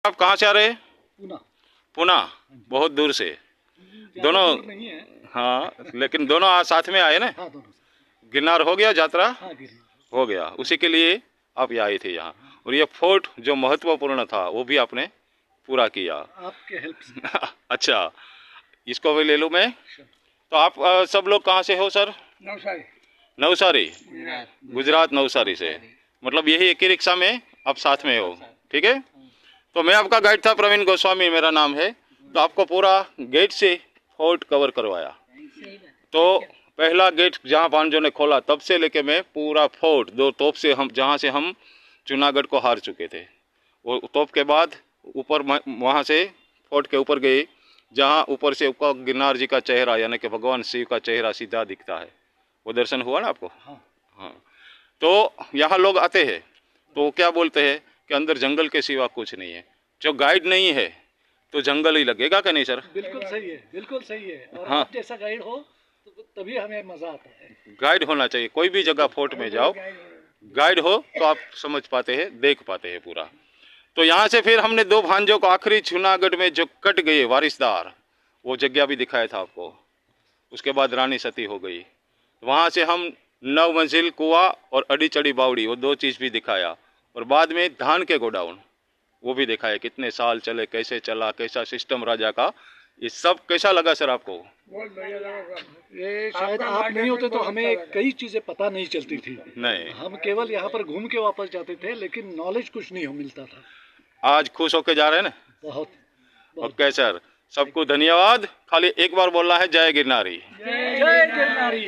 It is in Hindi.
आप कहाँ से आ रहे हैं? पूना। पूना, बहुत दूर से। दोनों नहीं है। हाँ, लेकिन दोनों आज साथ में आए ना। हाँ, दोनों। गिरनार हो गया यात्रा? हाँ, गिरनार हो गया, उसी के लिए आप ये आए थे यहाँ। और ये फोर्ट जो महत्वपूर्ण था वो भी आपने पूरा किया। आपके हेल्प से। अच्छा, इसको भी ले लूँ मैं। तो आप सब लोग कहाँ से हो सर? नवसारी। नवसारी, गुजरात, नवसारी से। मतलब यही एक ही रिक्शा में आप साथ में हो, ठीक है। तो मैं आपका गाइड था, प्रवीण गोस्वामी मेरा नाम है। तो आपको पूरा गेट से फोर्ट कवर करवाया। तो पहला गेट जहाँ भांजों ने खोला तब से लेके मैं पूरा फोर्ट, 2 तोप से हम जहाँ से हम जूनागढ़ को हार चुके थे, वो तोप के बाद ऊपर वहाँ से फोर्ट के ऊपर गए, जहाँ ऊपर से ऊपर गिरनार जी का चेहरा यानी कि भगवान शिव का चेहरा सीधा दिखता है। वो दर्शन हुआ ना आपको? हाँ। हाँ। तो यहाँ लोग आते हैं तो वो क्या बोलते हैं कि अंदर जंगल के सिवा कुछ नहीं है। जो गाइड नहीं है तो जंगल ही लगेगा क्या? नहीं सर? बिल्कुल सही है, बिल्कुल सही है। और हाँ, आप जैसा गाइड हो तो तभी हमें मजा आता है। गाइड होना चाहिए। कोई भी जगह फोर्ट में जाओ, गाइड हो तो आप समझ पाते हैं, देख पाते हैं पूरा। तो यहाँ से फिर हमने 2 भांजों को आखिरी जूनागढ़ में जो कट गए वारिसदार, वो जगह भी दिखाया था आपको। उसके बाद रानी सती हो गई। वहाँ से हम 9 मंजिल कुआं और अड़ी चढ़ी बावड़ी, वो 2 चीज़ भी दिखाया। और बाद में धान के गोडाउन वो भी दिखाया, कितने साल चले, कैसे चला, कैसा सिस्टम राजा का। ये सब कैसा लगा सर आपको? बहुत बढ़िया लगा। ये शायद आप नहीं होते तो हमें कई चीजें पता नहीं चलती थी। नहीं, हम केवल यहाँ पर घूम के वापस जाते थे, लेकिन नॉलेज कुछ नहीं मिलता था। आज खुश होके जा रहे हैं ना? बहुत। ओके सर, सबको धन्यवाद। खाली एक बार बोलना है, जय गिरनारी। जय गिरनारी।